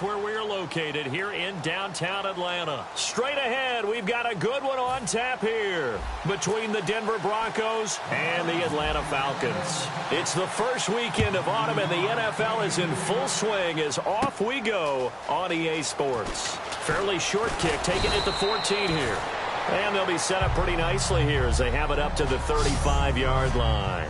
That's where we're located here in downtown Atlanta. Straight ahead, we've got a good one on tap here between the Denver Broncos and the Atlanta Falcons. It's the first weekend of autumn, and the NFL is in full swing as off we go on EA Sports. Fairly short kick, taking it to 14 here. And they'll be set up pretty nicely here as they have it up to the 35-yard line.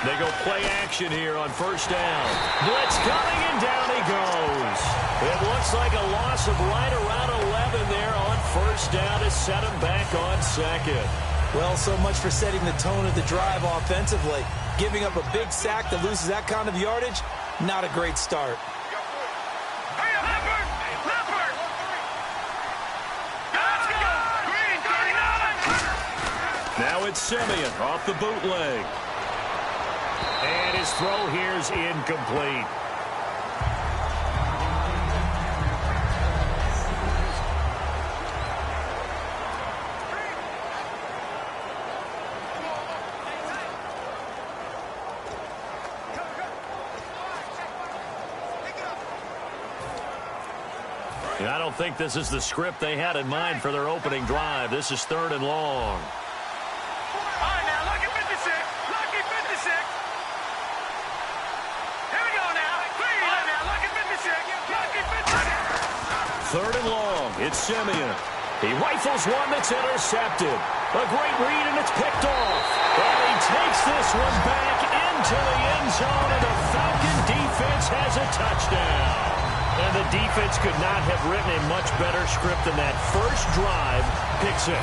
They go play action here on first down. Blitz coming, and down he goes. It looks like a loss of right around 11 there on first down to set him back on second. Well, so much for setting the tone of the drive offensively. Giving up a big sack that loses that kind of yardage, not a great start. Now it's Simeon off the bootleg. And his throw here is incomplete. I don't think this is the script they had in mind for their opening drive. This is 3rd and long. Third and long. It's Simeon. He rifles one that's intercepted. A great read, and it's picked off. And he takes this one back into the end zone, and the Falcon defense has a touchdown. And the defense could not have written a much better script than that first drive, pick 6.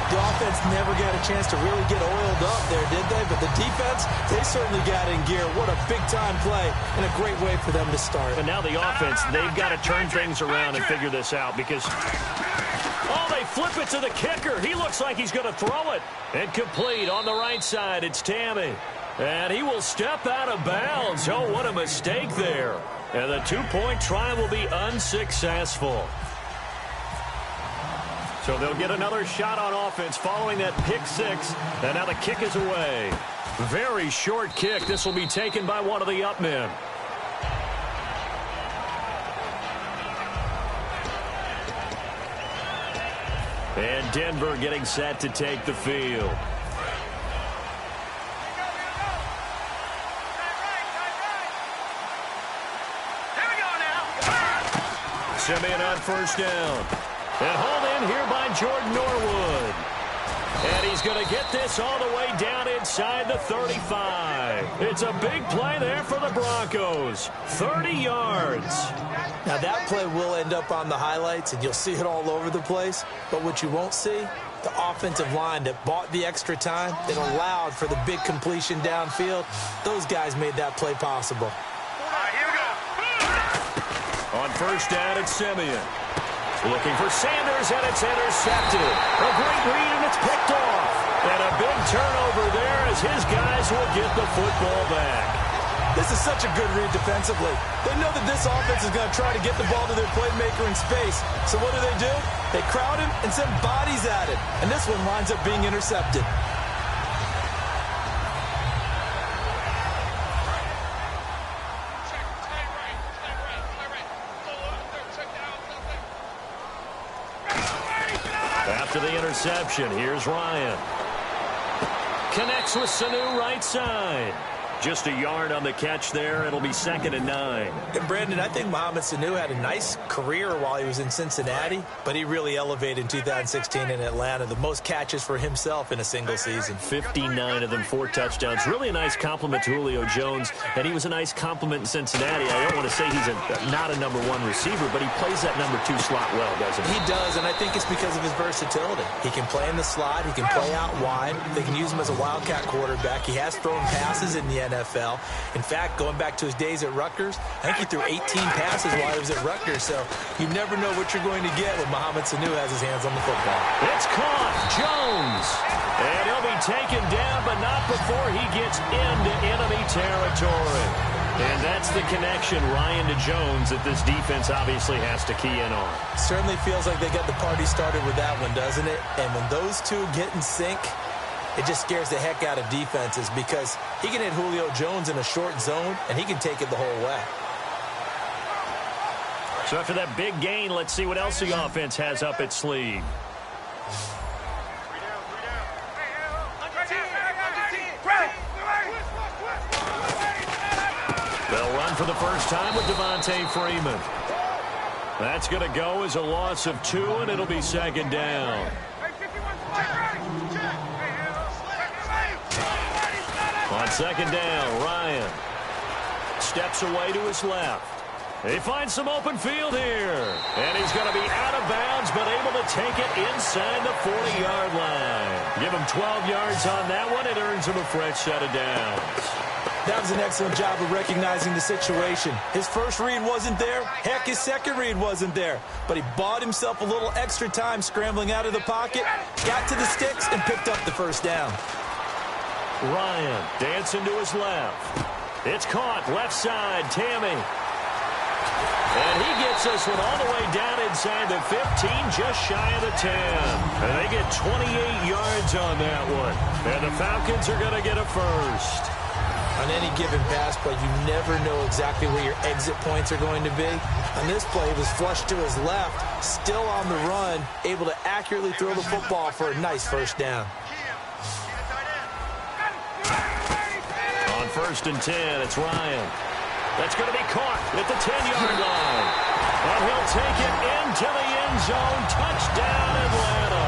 The offense never got a chance to really get oiled up there, did they? But the defense, they certainly got in gear. What a big-time play and a great way for them to start. And now the offense, they've got to turn things around and figure this out because, oh, they flip it to the kicker. He looks like he's going to throw it. And complete on the right side, it's Tammy. And he will step out of bounds. Oh, what a mistake there. And the 2-point try will be unsuccessful. So they'll get another shot on offense following that pick 6. And now the kick is away. Very short kick. This will be taken by one of the up men. And Denver getting set to take the field. Simeon on first down. And hauled in here by Jordan Norwood. And he's going to get this all the way down inside the 35. It's a big play there for the Broncos. 30 yards. Now that play will end up on the highlights, and you'll see it all over the place. But what you won't see, the offensive line that bought the extra time, that allowed for the big completion downfield. Those guys made that play possible. On first down, it's Simeon. Looking for Sanders, and it's intercepted. A great read, and it's picked off. And a big turnover there as his guys will get the football back. This is such a good read defensively. They know that this offense is going to try to get the ball to their playmaker in space. So what do? They crowd him and send bodies at it. And this one winds up being intercepted. After the interception, here's Ryan. Connects with Sanu right side. Just a yard on the catch there. It'll be 2nd and 9. And Brandon, I think Mohamed Sanu had a nice career while he was in Cincinnati, but he really elevated in 2016 in Atlanta. The most catches for himself in a single season. 59 of them, 4 touchdowns. Really a nice compliment to Julio Jones, and he was a nice compliment in Cincinnati. I don't want to say he's not a number 1 receiver, but he plays that number 2 slot well, doesn't he? He does, and I think it's because of his versatility. He can play in the slot. He can play out wide. They can use him as a wildcat quarterback. He has thrown passes in the NFL. In fact, going back to his days at Rutgers, I think he threw 18 passes while he was at Rutgers. So you never know what you're going to get when Mohamed Sanu has his hands on the football. It's caught. Jones. And he'll be taken down, but not before he gets into enemy territory. And that's the connection, Ryan, to Jones, that this defense obviously has to key in on. Certainly feels like they got the party started with that one, doesn't it? And when those two get in sync, it just scares the heck out of defenses because he can hit Julio Jones in a short zone, and he can take it the whole way. So after that big gain, let's see what else the offense has up its sleeve. They'll run for the first time with Devontae Freeman. That's going to go as a loss of 2, and it'll be second down. On second down, Ryan steps away to his left. He finds some open field here. And he's going to be out of bounds, but able to take it inside the 40-yard line. Give him 12 yards on that one. It earns him a fresh set of downs. That was an excellent job of recognizing the situation. His first read wasn't there. Heck, his second read wasn't there. But he bought himself a little extra time scrambling out of the pocket, got to the sticks, and picked up the first down. Ryan dancing to his left. It's caught left side, Tammy. And he gets this one all the way down inside the 15, just shy of the 10. And they get 28 yards on that one. And the Falcons are going to get a first. On any given pass play, you never know exactly where your exit points are going to be. On this play, he was flushed to his left, still on the run, able to accurately throw the football for a nice first down. On 1st and 10, it's Ryan. That's going to be caught at the 10-yard line. And he'll take it into the end zone. Touchdown, Atlanta.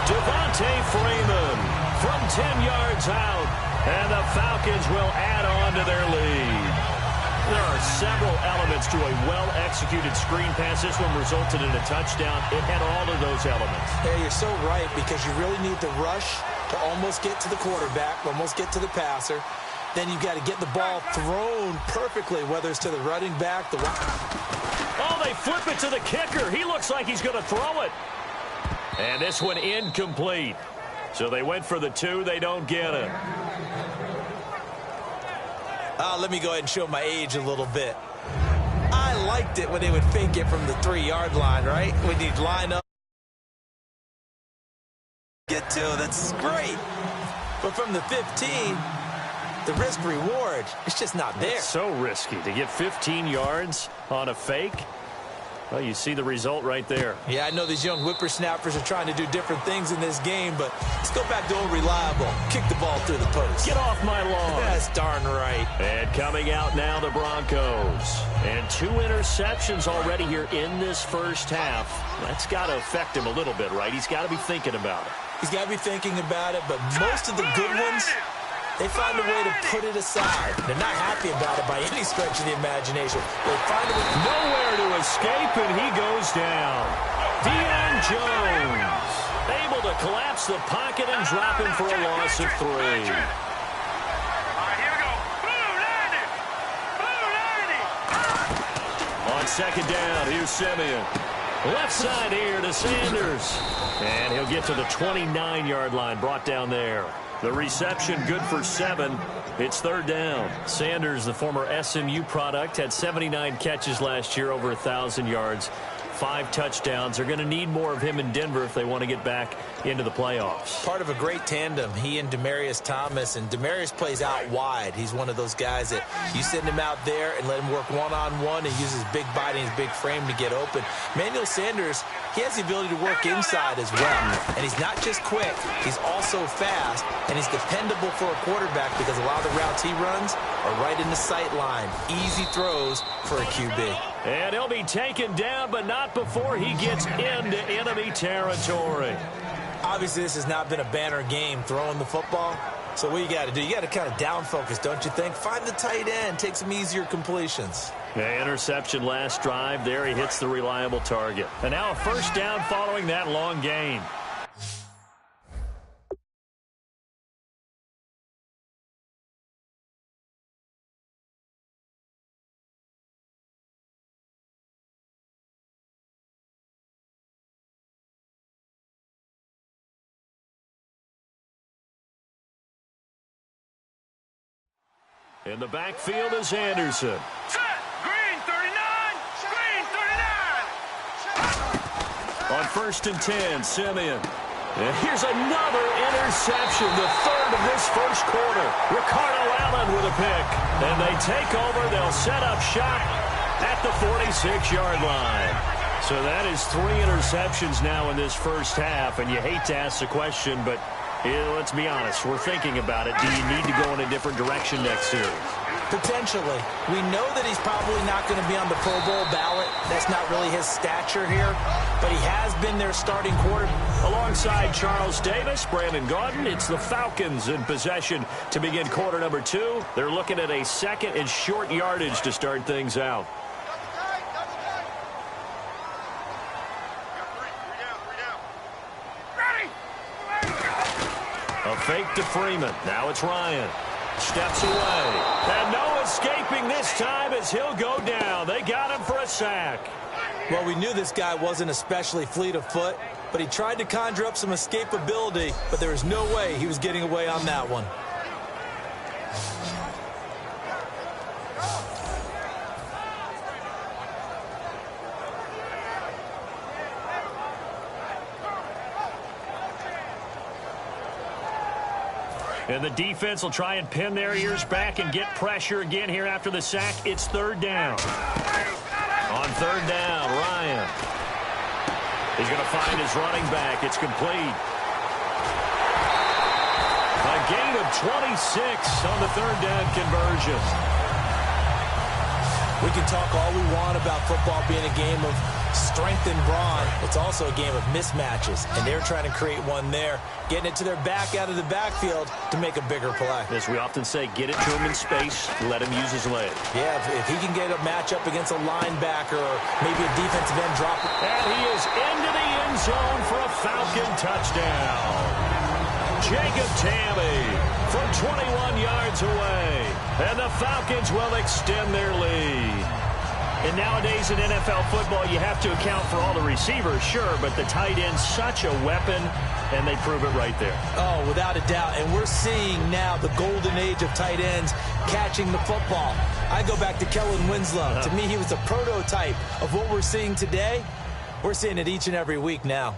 Devontae Freeman from 10 yards out. And the Falcons will add on to their lead. There are several elements to a well-executed screen pass. This one resulted in a touchdown. It had all of those elements. Yeah, you're so right, because you really need the rush to almost get to the quarterback, almost get to the passer. Then you've got to get the ball thrown perfectly, whether it's to the running back, the... Oh, they flip it to the kicker. He looks like he's going to throw it. And this one incomplete. So they went for the 2. They don't get it. Let me go ahead and show my age a little bit. I liked it when they would fake it from the 3-yard line, right? When you'd line up. Get to, that's great. But from the 15, the risk-reward, it's just not there. It's so risky to get 15 yards on a fake. Well, you see the result right there. Yeah, I know these young whippersnappers are trying to do different things in this game, but let's go back to old reliable. Kick the ball through the post. Get off my lawn. That's darn right. And coming out now, the Broncos. And 2 interceptions already here in this first half. That's got to affect him a little bit, right? He's got to be thinking about it. He's got to be thinking about it, but most of the good ones, they find a way to put it aside. They're not happy about it by any stretch of the imagination. They find a way. Nowhere to escape, and he goes down. Deion Jones able to collapse the pocket and drop him for a loss of 3. On second down, here's Simeon. Left side here to Sanders. And he'll get to the 29-yard line, brought down there. The reception good for 7. It's 3rd down. Sanders, the former SMU product, had 79 catches last year, over 1,000 yards, 5 touchdowns. They're going to need more of him in Denver if they want to get back into the playoffs. Part of a great tandem, he and Demaryius Thomas. And Demaryius plays out wide. He's one of those guys that you send him out there and let him work one-on-one and use his big body and his big frame to get open. Manuel Sanders, he has the ability to work inside as well. And he's not just quick, he's also fast, and he's dependable for a quarterback because a lot of the routes he runs are right in the sight line. Easy throws for a QB. And he'll be taken down, but not before he gets into enemy territory. Obviously, this has not been a banner game throwing the football. So what you got to do, you got to kind of down focus, don't you think? Find the tight end, take some easier completions. The interception last drive there. He hits the reliable target. And now a first down following that long gain. In the backfield is Anderson. Set. Green 39. Green 39. On 1st and 10, Simeon. And here's another interception, the third of this first quarter. Ricardo Allen with a pick. And they take over. They'll set up shop at the 46-yard line. So that is 3 interceptions now in this first half. And you hate to ask the question, but let's be honest. We're thinking about it. Do you need to go in a different direction next series? Potentially. We know that he's probably not going to be on the Pro Bowl ballot. That's not really his stature here. But he has been their starting quarterback. Alongside Charles Davis, Brandon Gaudin, it's the Falcons in possession to begin quarter number 2. They're looking at a second and short yardage to start things out. A fake to Freeman. Now it's Ryan. Steps away. And no escaping this time as he'll go down. They got him for a sack. Well, we knew this guy wasn't especially fleet of foot, but he tried to conjure up some escapability, but there was no way he was getting away on that one. And the defense will try and pin their ears back and get pressure again here after the sack. It's 3rd down. On 3rd down, Ryan. He's going to find his running back. It's complete. A gain of 26 on the 3rd down conversion. We can talk all we want about football being a game of strength and brawn. It's also a game of mismatches, and they're trying to create one there, getting it to their back out of the backfield to make a bigger play. As we often say, get it to him in space, let him use his leg. Yeah, if he can get a matchup against a linebacker or maybe a defensive end drop. And he is into the end zone for a Falcon touchdown. Jacob Tamme from 21 yards away. And the Falcons will extend their lead. And nowadays in NFL football, you have to account for all the receivers, sure, but the tight end's such a weapon, and they prove it right there. Oh, without a doubt. And we're seeing now the golden age of tight ends catching the football. I go back to Kellen Winslow. To me, he was a prototype of what we're seeing today. We're seeing it each and every week now.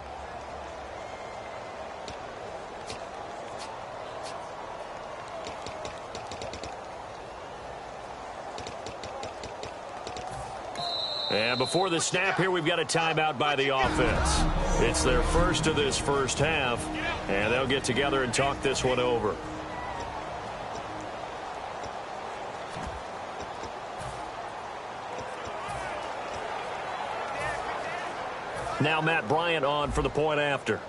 And before the snap here, we've got a timeout by the offense. It's their first of this first half, and they'll get together and talk this one over. Now Matt Bryant on for the point after.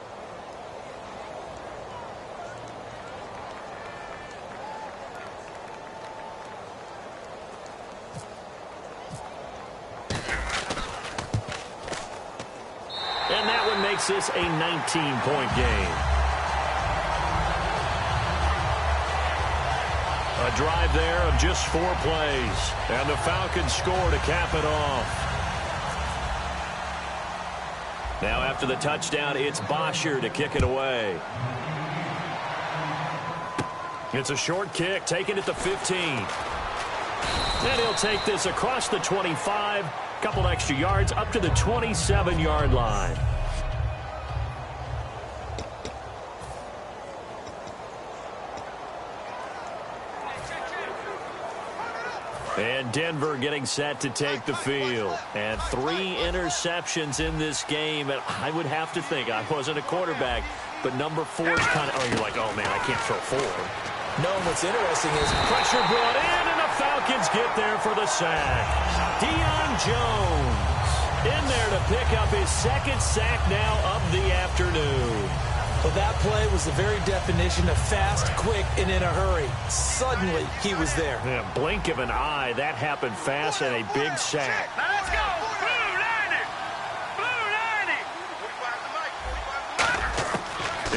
And that one makes this a 19-point game. A drive there of just 4 plays. And the Falcons score to cap it off. Now after the touchdown, it's Bosher to kick it away. It's a short kick, taken at the 15. And he'll take this across the 25. Couple extra yards up to the 27-yard line. And Denver getting set to take the field. And 3 interceptions in this game. And I would have to think, I wasn't a quarterback, but number 4 is kind of, you're like, oh, man, I can't throw 4. No, what's interesting is pressure brought in, and the Falcons get there for the sack. Deion Jones in there to pick up his 2nd sack now of the afternoon. Well, that play was the very definition of fast, quick, and in a hurry. Suddenly, he was there. Yeah, blink of an eye, that happened fast, and a big sack. Now let's go. Blue 90. Blue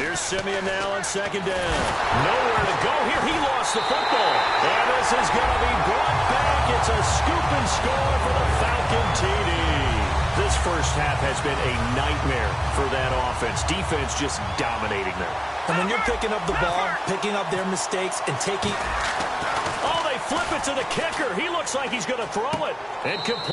90. Here's Simeon now on 2nd down. Nowhere to go here. He lost the football. And this is going to be brought back. It's a scoop and score for the Falcon TD. This first half has been a nightmare for that offense. Defense just dominating them. And when you're picking up the ball, picking up their mistakes, and taking... Oh, they flip it to the kicker. He looks like he's going to throw it. And complete.